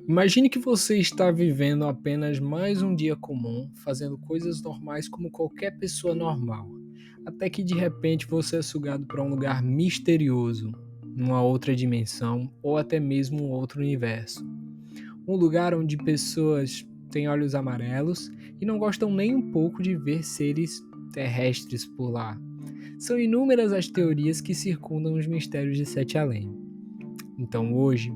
Imagine que você está vivendo apenas mais um dia comum, fazendo coisas normais como qualquer pessoa normal, até que de repente você é sugado para um lugar misterioso, numa outra dimensão ou até mesmo um outro universo. Um lugar onde pessoas têm olhos amarelos e não gostam nem um pouco de ver seres terrestres por lá. São inúmeras as teorias que circundam os mistérios de Sete Além. Então hoje,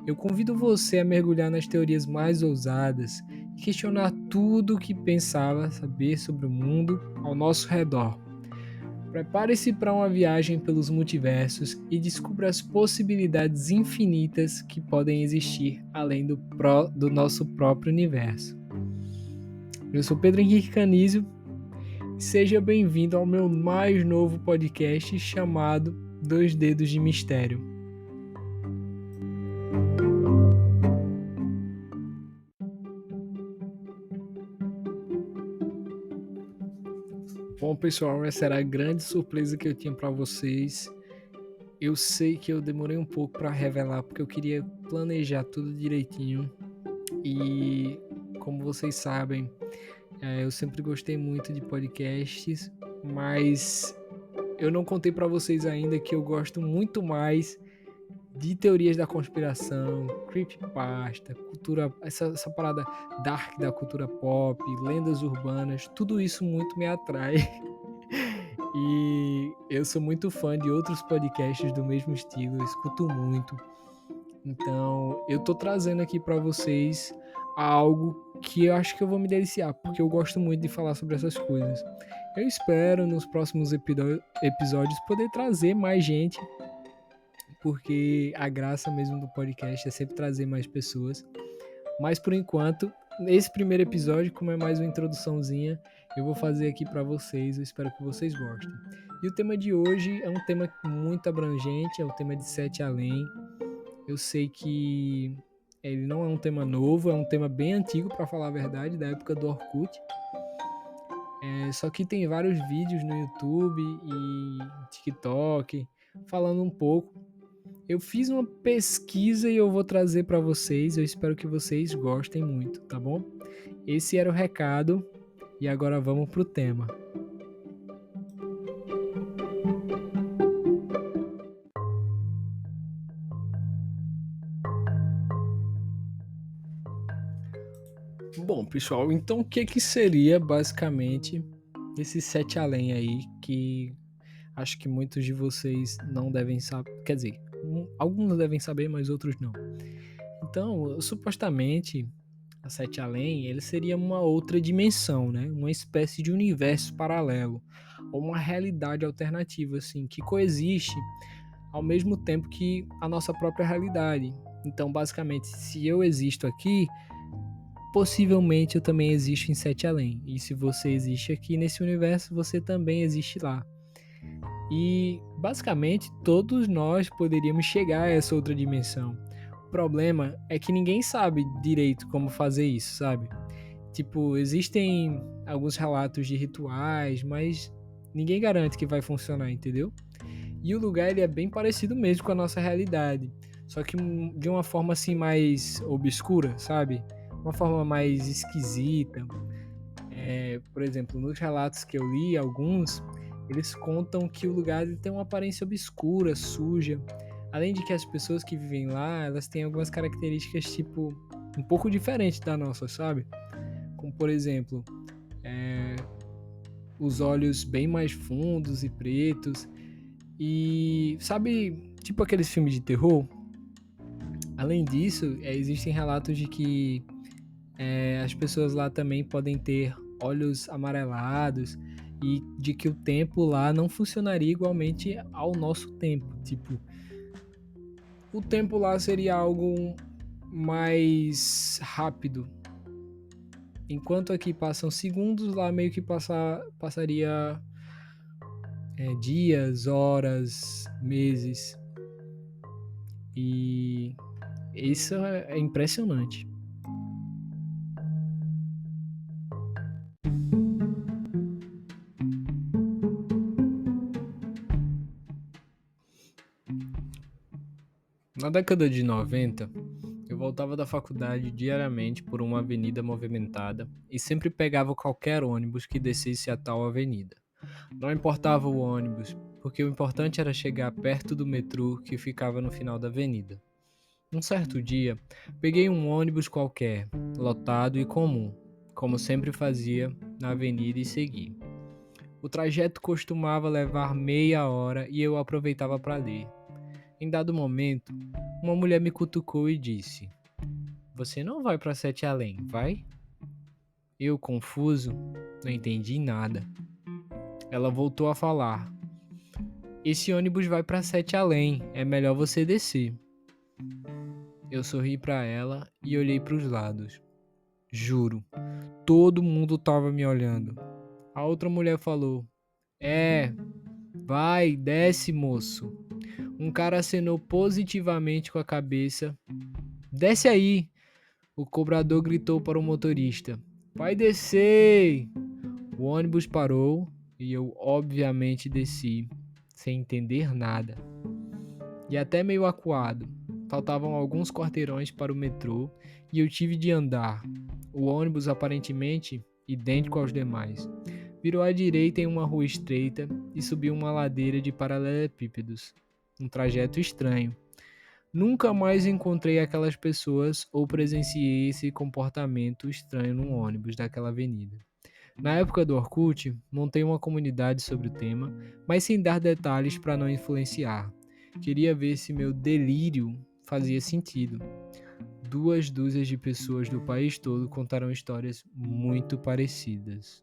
eu convido você a mergulhar nas teorias mais ousadas e questionar tudo o que pensava saber sobre o mundo ao nosso redor. Prepare-se para uma viagem pelos multiversos e descubra as possibilidades infinitas que podem existir além do nosso próprio universo. Eu sou Pedro Henrique Canísio e seja bem-vindo ao meu mais novo podcast chamado Dois Dedos de Mistério. Bom, pessoal, essa era a grande surpresa que eu tinha para vocês. Eu sei que eu demorei um pouco para revelar porque eu queria planejar tudo direitinho. E como vocês sabem, eu sempre gostei muito de podcasts, mas eu não contei para vocês ainda que eu gosto muito mais de teorias da conspiração, creepypasta, cultura, essa parada dark da cultura pop, lendas urbanas, tudo isso muito me atrai. E eu sou muito fã de outros podcasts do mesmo estilo, eu escuto muito. Então, eu tô trazendo aqui para vocês algo que eu acho que eu vou me deliciar, porque eu gosto muito de falar sobre essas coisas. Eu espero nos próximos episódios poder trazer mais gente, porque a graça mesmo do podcast é sempre trazer mais pessoas. Mas por enquanto, nesse primeiro episódio, como é mais uma introduçãozinha, eu vou fazer aqui para vocês, eu espero que vocês gostem. E o tema de hoje é um tema muito abrangente, é o tema de Sete Além. Eu sei que ele não é um tema novo, é um tema bem antigo, para falar a verdade, da época do Orkut. Só que tem vários vídeos no YouTube e TikTok falando um pouco. Eu fiz uma pesquisa e eu vou trazer para vocês. Eu espero que vocês gostem muito, tá bom? Esse era o recado e agora vamos pro tema. Bom, pessoal, então o que seria basicamente esse Sete Além aí que acho que muitos de vocês não devem saber, quer dizer, alguns devem saber, mas outros não. Então, supostamente, a Sete Além, ele seria uma outra dimensão, né? Uma espécie de universo paralelo, ou uma realidade alternativa, assim, que coexiste ao mesmo tempo que a nossa própria realidade. Então, basicamente, se eu existo aqui, possivelmente eu também existo em Sete Além. E se você existe aqui nesse universo, você também existe lá. E basicamente todos nós poderíamos chegar a essa outra dimensão. O problema é que ninguém sabe direito como fazer isso, sabe? Tipo, existem alguns relatos de rituais, mas ninguém garante que vai funcionar, entendeu? E o lugar ele é bem parecido mesmo com a nossa realidade, só que de uma forma assim mais obscura, sabe? Uma forma mais esquisita. Por exemplo, nos relatos que eu li, alguns, eles contam que o lugar ele tem uma aparência obscura, suja. Além de que as pessoas que vivem lá, elas têm algumas características, tipo, um pouco diferentes da nossa, sabe? Como, por exemplo, os olhos bem mais fundos e pretos. E, sabe, tipo aqueles filmes de terror? Além disso, existem relatos de que as pessoas lá também podem ter olhos amarelados e de que o tempo lá não funcionaria igualmente ao nosso tempo. Tipo, o tempo lá seria algo mais rápido. Enquanto aqui passam segundos, lá meio que passaria dias, horas, meses. E isso é impressionante. Na década de 90, eu voltava da faculdade diariamente por uma avenida movimentada e sempre pegava qualquer ônibus que descesse a tal avenida. Não importava o ônibus, porque o importante era chegar perto do metrô que ficava no final da avenida. Um certo dia, peguei um ônibus qualquer, lotado e comum, como sempre fazia na avenida e segui. O trajeto costumava levar meia hora e eu aproveitava para ler. Em dado momento, uma mulher me cutucou e disse: "Você não vai para Sete Além, vai?" Eu, confuso, não entendi nada. Ela voltou a falar: "Esse ônibus vai para Sete Além, é melhor você descer." Eu sorri para ela e olhei para os lados. Juro, todo mundo tava me olhando. A outra mulher falou: "É, vai, desce, moço." Um cara acenou positivamente com a cabeça. "Desce aí." O cobrador gritou para o motorista: "Vai descer." O ônibus parou e eu, obviamente, desci, sem entender nada. E até meio acuado. Faltavam alguns quarteirões para o metrô e eu tive de andar. O ônibus, aparentemente idêntico aos demais, virou à direita em uma rua estreita e subiu uma ladeira de paralelepípedos. Um trajeto estranho. Nunca mais encontrei aquelas pessoas ou presenciei esse comportamento estranho num ônibus daquela avenida. Na época do Orkut, montei uma comunidade sobre o tema, mas sem dar detalhes para não influenciar. Queria ver se meu delírio fazia sentido. 2 dúzias de pessoas do país todo contaram histórias muito parecidas.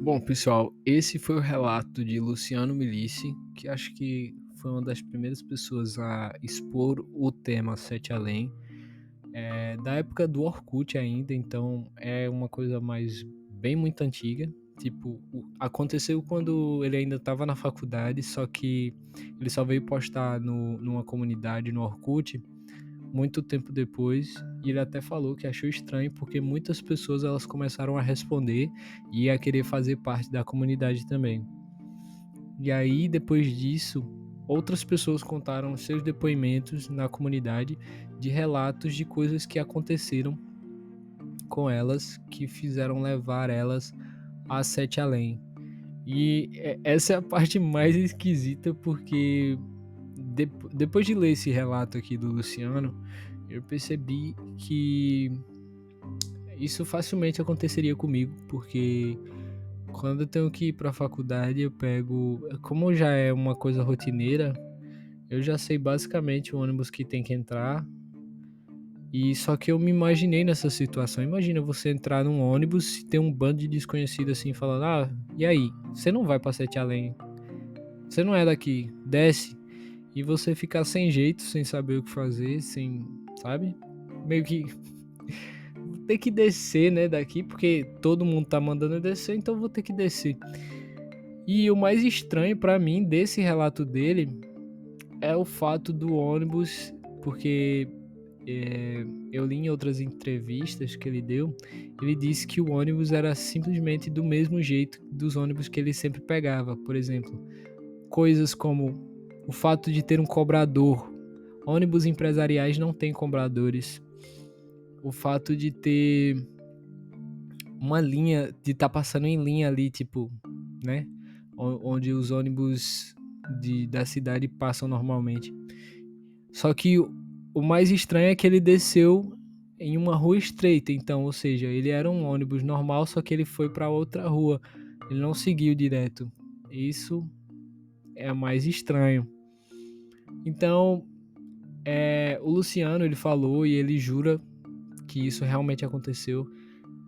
Bom, pessoal, esse foi o relato de Luciano Milici, que acho que foi uma das primeiras pessoas a expor o tema Sete Além. Da época do Orkut ainda, então é uma coisa mais bem muito antiga. Tipo, aconteceu quando ele ainda estava na faculdade, só que ele só veio postar numa comunidade no Orkut muito tempo depois, e ele até falou que achou estranho porque muitas pessoas elas começaram a responder e a querer fazer parte da comunidade também. E aí, depois disso, outras pessoas contaram seus depoimentos na comunidade de relatos de coisas que aconteceram com elas, que fizeram levar elas a Sete Além. E essa é a parte mais esquisita, porque depois de ler esse relato aqui do Luciano, eu percebi que isso facilmente aconteceria comigo, porque quando eu tenho que ir para a faculdade, eu pego, como já é uma coisa rotineira, eu já sei basicamente o ônibus que tem que entrar. E só que eu me imaginei nessa situação. Imagina você entrar num ônibus e ter um bando de desconhecido assim falando: "Ah, e aí? Você não vai pra Sete Além. Você não é daqui. Desce." E você ficar sem jeito, sem saber o que fazer, sem, sabe? Meio que ter que descer, né, daqui, porque todo mundo tá mandando eu descer, então eu vou ter que descer. E o mais estranho pra mim desse relato dele é o fato do ônibus, porque eu li em outras entrevistas que ele deu, ele disse que o ônibus era simplesmente do mesmo jeito dos ônibus que ele sempre pegava. Por exemplo, coisas como o fato de ter um cobrador. Ônibus empresariais não têm cobradores. O fato de ter uma linha, de estar passando em linha ali, tipo, né? Onde os ônibus da cidade passam normalmente. Só que o mais estranho é que ele desceu em uma rua estreita, então, ou seja, ele era um ônibus normal, só que ele foi para outra rua. Ele não seguiu direto. Isso é mais estranho. Então, o Luciano, ele falou e ele jura que isso realmente aconteceu.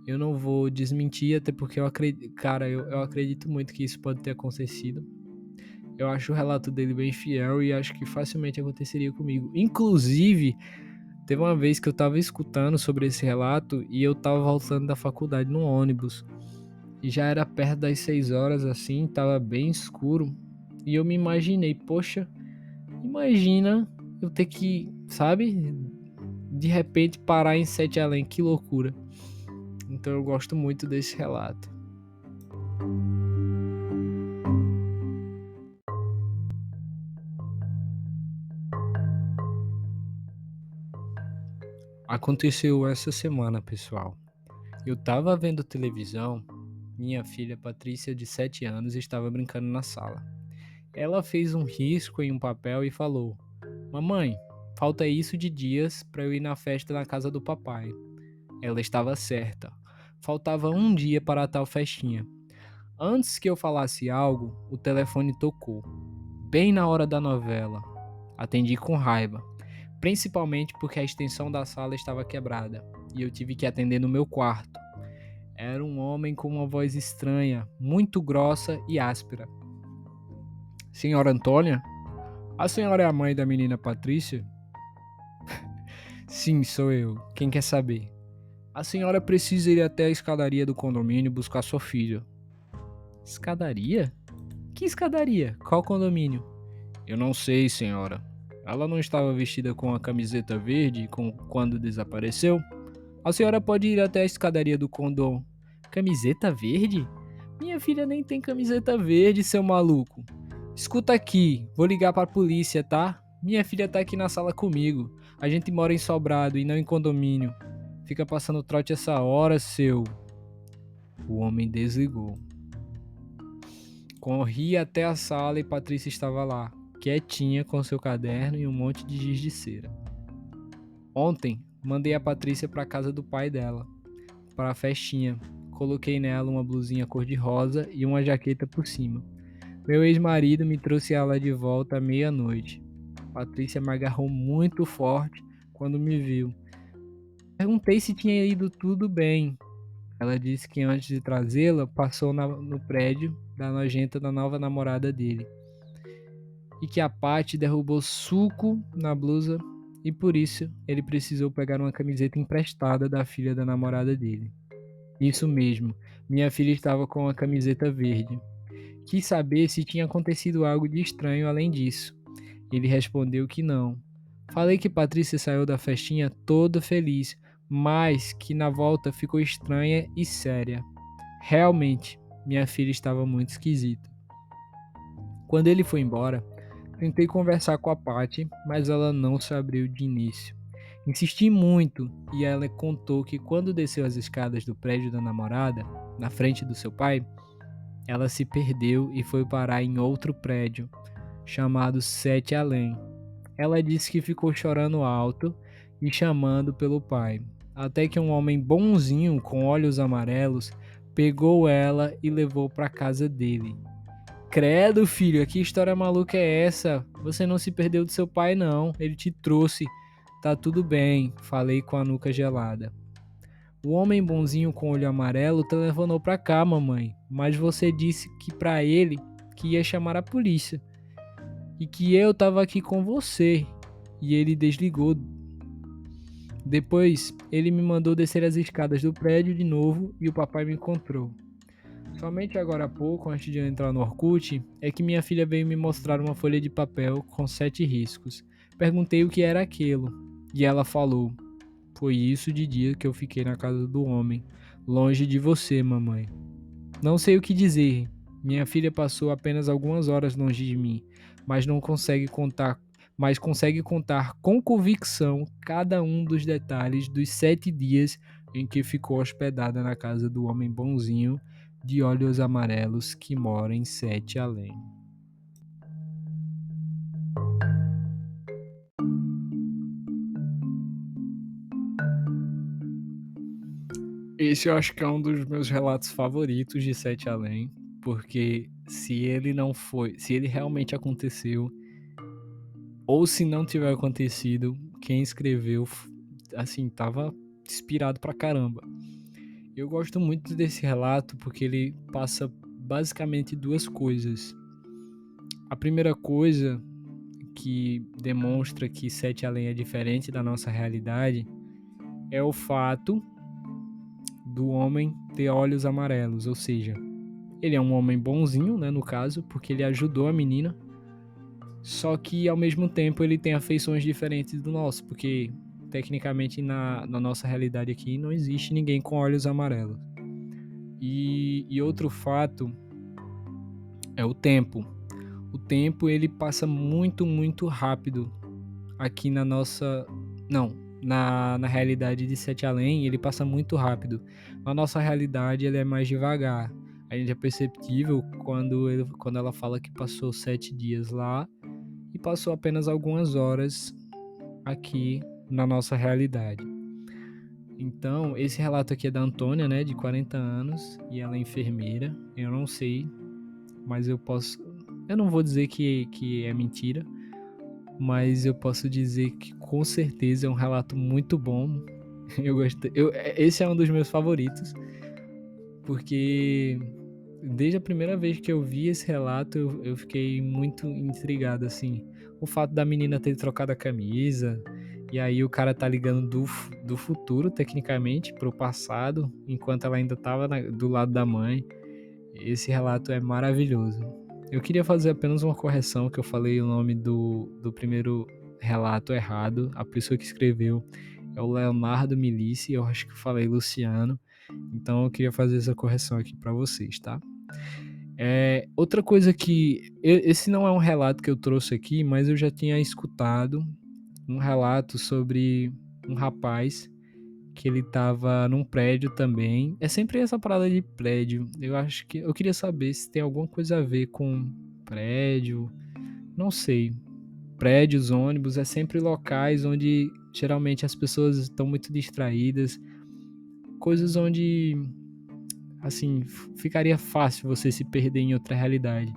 Eu não vou desmentir, até porque eu acredito, cara, eu acredito muito que isso pode ter acontecido. Eu acho o relato dele bem fiel e acho que facilmente aconteceria comigo. Inclusive, teve uma vez que eu tava escutando sobre esse relato e eu tava voltando da faculdade no ônibus. E já era perto das 6 horas, assim, tava bem escuro. E eu me imaginei, poxa, imagina eu ter que, sabe, de repente parar em Sete Além, que loucura. Então eu gosto muito desse relato. Aconteceu essa semana, pessoal. Eu tava vendo televisão, minha filha Patrícia, de 7 anos, estava brincando na sala. Ela fez um risco em um papel e falou: Mamãe, falta isso de dias para eu ir na festa na casa do papai. Ela estava certa. Faltava um dia para a tal festinha. Antes que eu falasse algo, o telefone tocou. Bem na hora da novela. Atendi com raiva, principalmente porque a extensão da sala estava quebrada e eu tive que atender no meu quarto. Era um homem com uma voz estranha, muito grossa e áspera. Senhora Antônia? A senhora é a mãe da menina Patrícia? Sim, sou eu. Quem quer saber? A senhora precisa ir até a escadaria do condomínio buscar sua filha. Escadaria? Que escadaria? Qual condomínio? Eu não sei, senhora. Ela não estava vestida com a camiseta verde quando desapareceu? A senhora pode ir até a escadaria do condom. Camiseta verde? Minha filha nem tem camiseta verde, seu maluco. Escuta aqui, vou ligar para a polícia, tá? Minha filha tá aqui na sala comigo. A gente mora em sobrado e não em condomínio. Fica passando trote essa hora, seu. O homem desligou. Corri até a sala e Patrícia estava lá, quietinha com seu caderno e um monte de giz de cera. Ontem, mandei a Patrícia para casa do pai dela, para a festinha. Coloquei nela uma blusinha cor-de-rosa e uma jaqueta por cima. Meu ex-marido me trouxe ela de volta à meia-noite. Patrícia me agarrou muito forte quando me viu. Perguntei se tinha ido tudo bem. Ela disse que antes de trazê-la, passou no prédio da nojenta da nova namorada dele. E que a Paty derrubou suco na blusa e por isso ele precisou pegar uma camiseta emprestada da filha da namorada dele. Isso mesmo, minha filha estava com uma camiseta verde. Quis saber se tinha acontecido algo de estranho além disso. Ele respondeu que não. Falei que Patrícia saiu da festinha toda feliz, mas que na volta ficou estranha e séria. Realmente, minha filha estava muito esquisita. Quando ele foi embora, tentei conversar com a Paty, mas ela não se abriu de início. Insisti muito e ela contou que quando desceu as escadas do prédio da namorada, na frente do seu pai, ela se perdeu e foi parar em outro prédio, chamado Sete Além. Ela disse que ficou chorando alto e chamando pelo pai, até que um homem bonzinho com olhos amarelos pegou ela e levou para casa dele. Credo, filho, que história maluca é essa? Você não se perdeu do seu pai, não. Ele te trouxe. Tá tudo bem, falei com a nuca gelada. O homem bonzinho com olho amarelo telefonou pra cá, mamãe, mas você disse que pra ele que ia chamar a polícia e que eu tava aqui com você. E ele desligou. Depois, ele me mandou descer as escadas do prédio de novo e o papai me encontrou. Somente agora há pouco, antes de eu entrar no Orkut, é que minha filha veio me mostrar uma folha de papel com 7 riscos. Perguntei o que era aquilo, e ela falou: Foi isso de dia que eu fiquei na casa do homem, longe de você, mamãe. Não sei o que dizer. Minha filha passou apenas algumas horas longe de mim, mas consegue contar com convicção cada um dos detalhes dos 7 dias em que ficou hospedada na casa do homem bonzinho de olhos amarelos que mora em Sete Além. Esse eu acho que é um dos meus relatos favoritos de Sete Além, porque se ele realmente aconteceu, ou se não tiver acontecido, quem escreveu, assim, tava inspirado pra caramba. Eu gosto muito desse relato porque ele passa basicamente duas coisas. A primeira coisa que demonstra que Sete Além é diferente da nossa realidade é o fato do homem ter olhos amarelos, ou seja, ele é um homem bonzinho, né, no caso, porque ele ajudou a menina, só que ao mesmo tempo ele tem afeições diferentes do nosso, porque tecnicamente na nossa realidade aqui não existe ninguém com olhos amarelos. E outro fato é o tempo. O tempo ele passa muito, muito rápido aqui na nossa. Não, na realidade de Sete Além, ele passa muito rápido. Na nossa realidade, ele é mais devagar. A gente é perceptível quando ela fala que passou 7 dias lá e passou apenas algumas horas aqui na nossa realidade. Então, esse relato aqui é da Antônia, né, de 40 anos, e ela é enfermeira. Eu não sei, mas eu não vou dizer que é mentira, mas eu posso dizer que com certeza é um relato muito bom. Esse é um dos meus favoritos, porque desde a primeira vez que eu vi esse relato, eu fiquei muito intrigado, assim. O fato da menina ter trocado a camisa, e aí o cara tá ligando do futuro, tecnicamente, pro passado, enquanto ela ainda tava do lado da mãe. Esse relato é maravilhoso. Eu queria fazer apenas uma correção, que eu falei o nome do primeiro relato errado. A pessoa que escreveu é o Leonardo Milici, eu acho que eu falei Luciano. Então eu queria fazer essa correção aqui para vocês, tá? Outra coisa que... Esse não é um relato que eu trouxe aqui, mas eu já tinha escutado um relato sobre um rapaz que ele tava num prédio também. É sempre essa parada de prédio. Eu acho que... Eu queria saber se tem alguma coisa a ver com prédio. Não sei. Prédios, ônibus, é sempre locais onde geralmente as pessoas estão muito distraídas. Coisas onde, assim, ficaria fácil você se perder em outra realidade.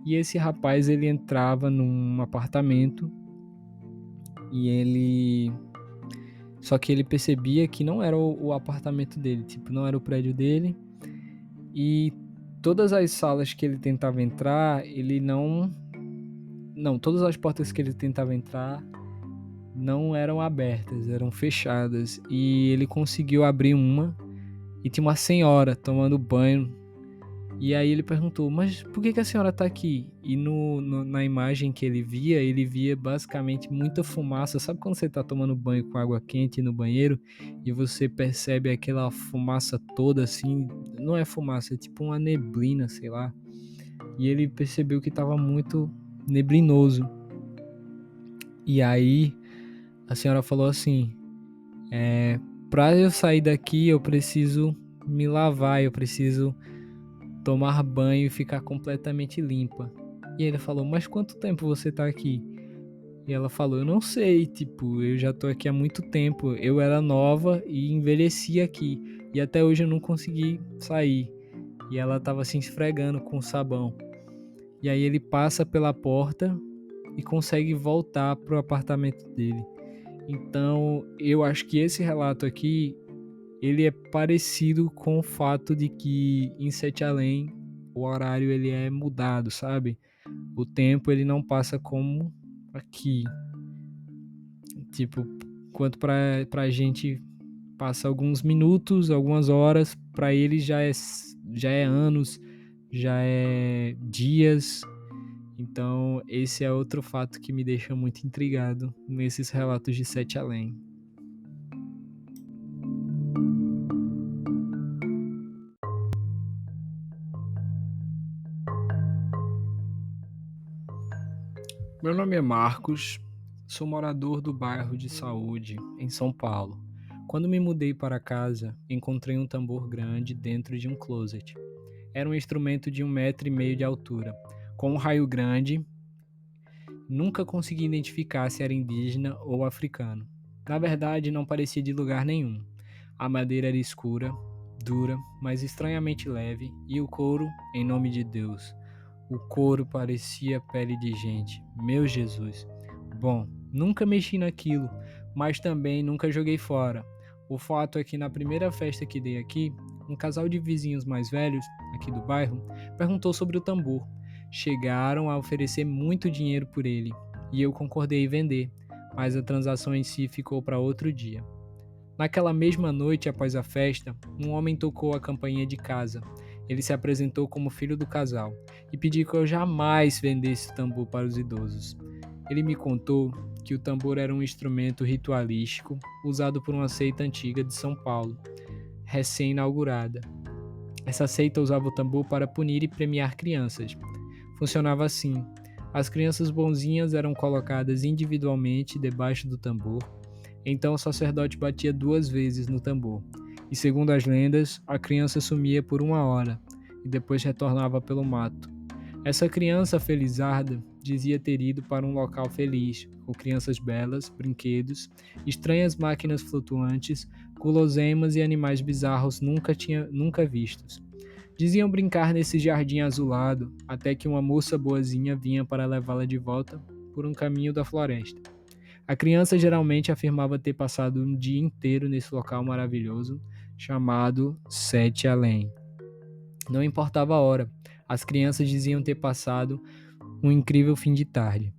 E esse rapaz, ele entrava num apartamento e ele... Só que ele percebia que não era o apartamento dele, tipo, não era o prédio dele. E todas as salas que ele tentava entrar, ele não... Não, todas as portas que ele tentava entrar não eram abertas, eram fechadas. E ele conseguiu abrir uma e tinha uma senhora tomando banho. E aí ele perguntou, mas por que a senhora tá aqui? E na imagem que ele via basicamente muita fumaça. Sabe quando você tá tomando banho com água quente no banheiro e você percebe aquela fumaça toda assim? Não é fumaça, é tipo uma neblina, sei lá. E ele percebeu que tava muito neblinoso. E aí a senhora falou assim, pra eu sair daqui eu preciso me lavar, eu preciso tomar banho e ficar completamente limpa. E ele falou, mas quanto tempo você tá aqui? E ela falou, eu não sei, tipo, eu já tô aqui há muito tempo, eu era nova e envelheci aqui, e até hoje eu não consegui sair. E ela tava se esfregando com sabão. E aí ele passa pela porta e consegue voltar pro apartamento dele. Então, eu acho que esse relato aqui, ele é parecido com o fato de que em Sete Além o horário ele é mudado, sabe? O tempo ele não passa como aqui. Tipo, quanto pra gente passa alguns minutos, algumas horas, pra ele já é anos, já é dias. Então, esse é outro fato que me deixa muito intrigado nesses relatos de Sete Além. Meu nome é Marcos, sou morador do bairro de Saúde, em São Paulo. Quando me mudei para casa, encontrei um tambor grande dentro de um closet. Era um instrumento de 1,5 m de altura, com um raio grande. Nunca consegui identificar se era indígena ou africano. Na verdade, não parecia de lugar nenhum. A madeira era escura, dura, mas estranhamente leve, e o couro, em nome de Deus. O couro parecia pele de gente. Meu Jesus. Bom, nunca mexi naquilo, mas também nunca joguei fora. O fato é que na primeira festa que dei aqui, um casal de vizinhos mais velhos, aqui do bairro, perguntou sobre o tambor. Chegaram a oferecer muito dinheiro por ele, e eu concordei em vender, mas a transação em si ficou para outro dia. Naquela mesma noite após a festa, um homem tocou a campainha de casa. Ele se apresentou como filho do casal e pediu que eu jamais vendesse o tambor para os idosos. Ele me contou que o tambor era um instrumento ritualístico usado por uma seita antiga de São Paulo, recém-inaugurada. Essa seita usava o tambor para punir e premiar crianças. Funcionava assim: as crianças bonzinhas eram colocadas individualmente debaixo do tambor, então o sacerdote batia 2 vezes no tambor. E segundo as lendas, a criança sumia por 1 hora e depois retornava pelo mato. Essa criança felizarda dizia ter ido para um local feliz, com crianças belas, brinquedos, estranhas máquinas flutuantes, guloseimas e animais bizarros nunca vistos. Diziam brincar nesse jardim azulado, até que uma moça boazinha vinha para levá-la de volta por um caminho da floresta. A criança geralmente afirmava ter passado um dia inteiro nesse local maravilhoso, chamado Sete Além. Não importava a hora, as crianças diziam ter passado um incrível fim de tarde.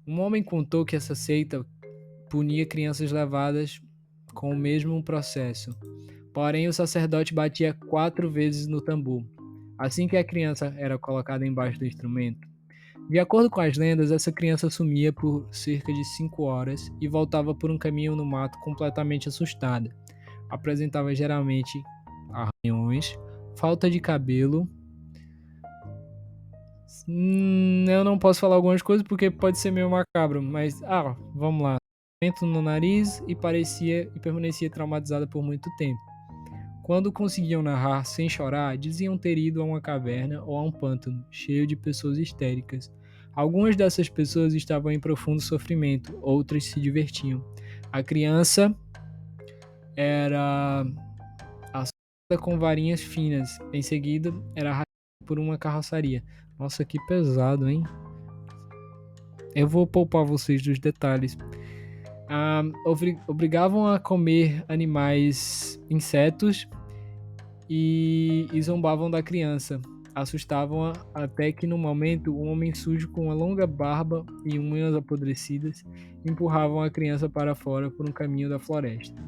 Um homem contou que essa seita punia crianças levadas com o mesmo processo. Porém, o sacerdote batia 4 vezes no tambor, assim que a criança era colocada embaixo do instrumento. De acordo com as lendas, essa criança sumia por cerca de 5 horas e voltava por um caminho no mato completamente assustada. Apresentava geralmente arranhões, falta de cabelo. Eu não posso falar algumas coisas porque pode ser meio macabro, mas vamos lá. No nariz e permanecia traumatizada por muito tempo. Quando conseguiam narrar sem chorar, diziam ter ido a uma caverna ou a um pântano, cheio de pessoas histéricas. Algumas dessas pessoas estavam em profundo sofrimento, outras se divertiam. A criança era assustada com varinhas finas, em seguida era arrastada por uma carroçaria. Nossa, que pesado, hein? Eu vou poupar vocês dos detalhes. Obrigavam a comer animais, insetos, e zombavam da criança. Assustavam-a até que, no momento, um homem sujo com uma longa barba e unhas apodrecidas empurravam a criança para fora por um caminho da floresta.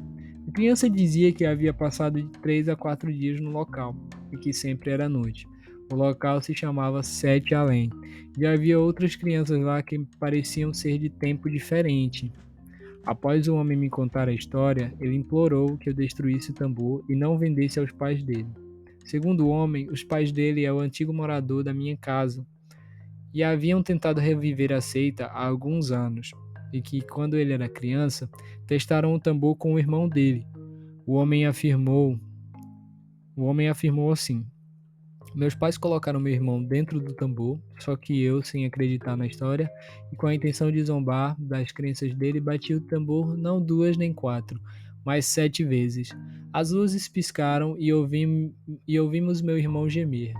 A criança dizia que havia passado de 3 a 4 dias no local e que sempre era noite. O local se chamava Sete Além e havia outras crianças lá que pareciam ser de tempo diferente. Após o homem me contar a história, ele implorou que eu destruísse o tambor e não vendesse aos pais dele. Segundo o homem, os pais dele é o antigo morador da minha casa e haviam tentado reviver a seita há alguns anos, e que, quando ele era criança, testaram o tambor com o irmão dele. O homem afirmou assim: meus pais colocaram meu irmão dentro do tambor, só que eu, sem acreditar na história e com a intenção de zombar das crenças dele, bati o tambor não 2 nem 4, mas 7 vezes. As luzes piscaram e ouvimos meu irmão gemer.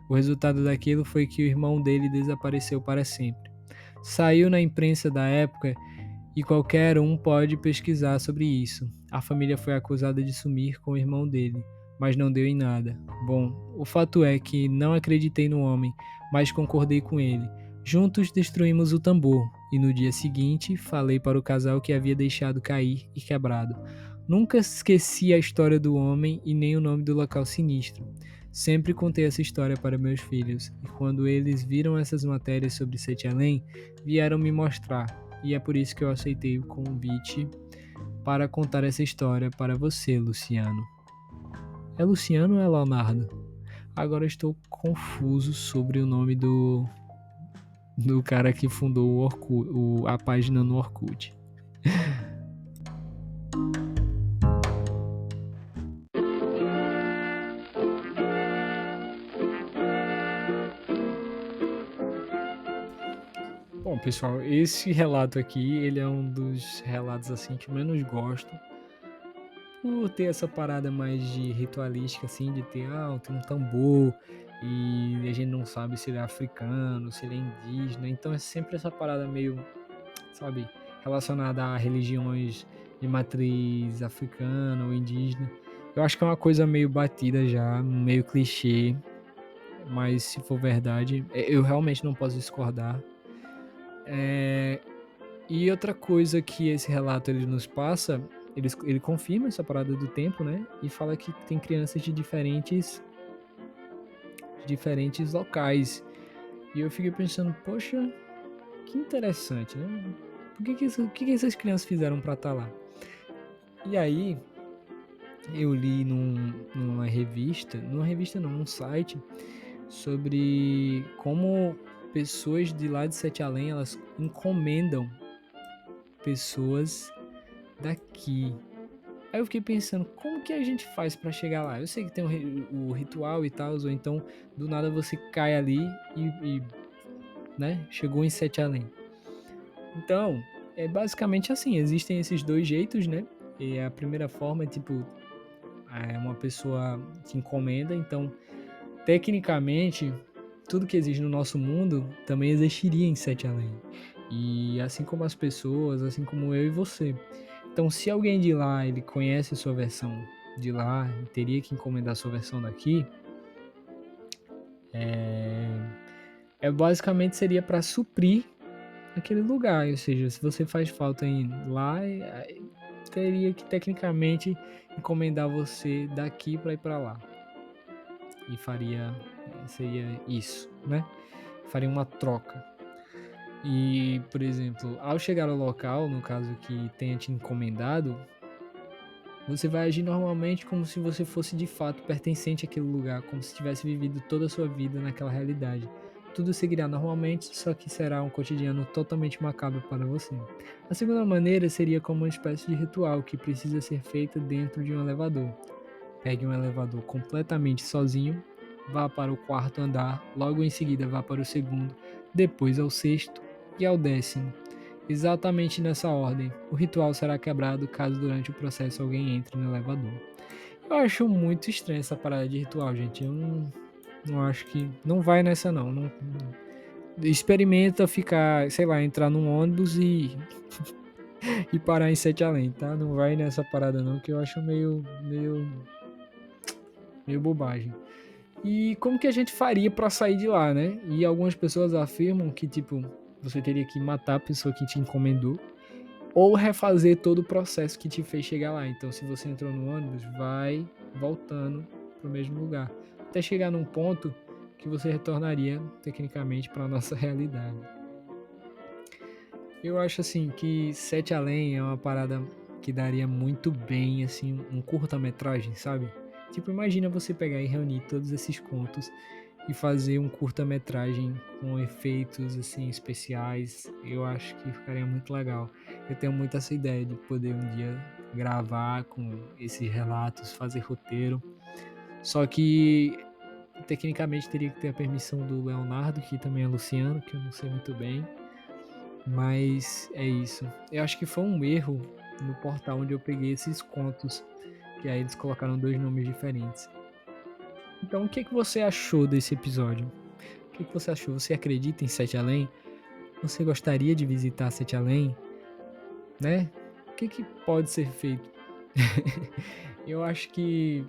O resultado daquilo foi que o irmão dele desapareceu para sempre. Saiu na imprensa da época e qualquer um pode pesquisar sobre isso. A família foi acusada de sumir com o irmão dele, mas não deu em nada. Bom, o fato é que não acreditei no homem, mas concordei com ele. Juntos destruímos o tambor, e no dia seguinte falei para o casal que havia deixado cair e quebrado. Nunca esqueci a história do homem e nem o nome do local sinistro. Sempre contei essa história para meus filhos, e quando eles viram essas matérias sobre Sete Além, vieram me mostrar, e é por isso que eu aceitei o convite para contar essa história para você, Luciano. É Luciano ou é Leonardo? Agora estou confuso sobre o nome do cara que fundou o Orkut, a página no Orkut. Bom, pessoal, esse relato aqui, ele é um dos relatos assim que eu menos gosto. Por ter essa parada mais de ritualística, assim, de ter, tem um tambor e a gente não sabe se ele é africano, se ele é indígena, então é sempre essa parada meio, sabe, relacionada a religiões de matriz africana ou indígena. Eu acho que é uma coisa meio batida já, meio clichê, mas se for verdade, eu realmente não posso discordar. E outra coisa que esse relato ele nos passa, ele confirma essa parada do tempo, né? E fala que tem crianças de diferentes locais. E eu fiquei pensando, poxa, que interessante, né? O que essas crianças fizeram pra estar lá? E aí, eu li numa revista não, num site, sobre como pessoas de lá de Sete Além, elas encomendam pessoas daqui. Aí eu fiquei pensando, como que a gente faz pra chegar lá? Eu sei que tem o ritual e tal, ou então do nada você cai ali e, né, chegou em Sete Além. Então, é basicamente assim, existem esses dois jeitos, né? E a primeira forma é tipo, uma pessoa te encomenda, então, tecnicamente, tudo que existe no nosso mundo também existiria em Sete Além. E assim como as pessoas, assim como eu e você. Então, se alguém de lá, ele conhece a sua versão de lá e teria que encomendar a sua versão daqui, basicamente seria para suprir aquele lugar. Ou seja, se você faz falta em lá, teria que tecnicamente encomendar você daqui para ir para lá. E seria isso, né? Faria uma troca. E, por exemplo, ao chegar ao local, no caso que tenha te encomendado, você vai agir normalmente como se você fosse de fato pertencente àquele lugar, como se tivesse vivido toda a sua vida naquela realidade. Tudo seguirá normalmente, só que será um cotidiano totalmente macabro para você. A segunda maneira seria como uma espécie de ritual que precisa ser feita dentro de um elevador. Pegue um elevador completamente sozinho, vá para o quarto andar, logo em seguida vá para o segundo, depois ao sexto e ao décimo. Exatamente nessa ordem, o ritual será quebrado caso durante o processo alguém entre no elevador. Eu acho muito estranho essa parada de ritual, gente. Eu não acho que. Não vai nessa, não. Experimenta ficar, sei lá, entrar num ônibus e parar em Sete Além, tá? Não vai nessa parada, não, que eu acho meio bobagem. E como que a gente faria para sair de lá, né? E algumas pessoas afirmam que, tipo, você teria que matar a pessoa que te encomendou ou refazer todo o processo que te fez chegar lá. Então, se você entrou no ônibus, vai voltando para o mesmo lugar, até chegar num ponto que você retornaria tecnicamente para a nossa realidade. Eu acho assim que Sete Além é uma parada que daria muito bem assim um curta-metragem, sabe? Tipo, imagina você pegar e reunir todos esses contos e fazer um curta-metragem com efeitos assim especiais. Eu acho que ficaria muito legal. Eu tenho muito essa ideia de poder um dia gravar com esses relatos, fazer roteiro. Só que tecnicamente teria que ter a permissão do Leonardo, que também é Luciano, que eu não sei muito bem. Mas é isso. Eu acho que foi um erro no portal onde eu peguei esses contos, que aí eles colocaram dois nomes diferentes. Então, o que você achou desse episódio? O que você achou? Você acredita em Sete Além? Você gostaria de visitar Sete Além? Né? O que pode ser feito? Eu acho que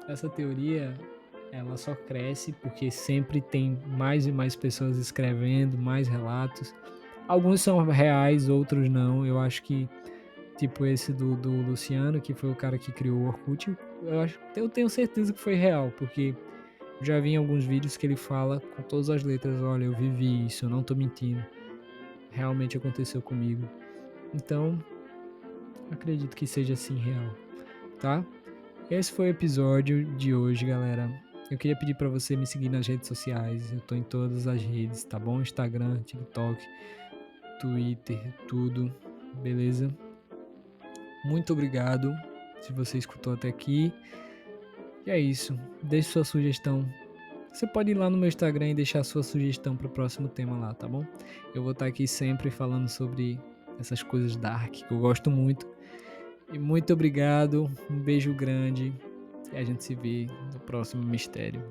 essa teoria ela só cresce porque sempre tem mais e mais pessoas escrevendo, mais relatos. Alguns são reais, outros não. Eu acho que, tipo esse do Luciano, que foi o cara que criou o Orkut, eu tenho certeza que foi real, porque já vi em alguns vídeos que ele fala com todas as letras, olha, eu vivi isso, eu não tô mentindo. Realmente aconteceu comigo. Então, acredito que seja assim real, tá? Esse foi o episódio de hoje, galera. Eu queria pedir para você me seguir nas redes sociais. Eu tô em todas as redes, tá bom? Instagram, TikTok, Twitter, tudo. Beleza? Muito obrigado se você escutou até aqui. E é isso. Deixe sua sugestão. Você pode ir lá no meu Instagram e deixar sua sugestão para o próximo tema lá, tá bom? Eu vou estar aqui sempre falando sobre essas coisas dark que eu gosto muito. E muito obrigado. Um beijo grande. E a gente se vê no próximo mistério.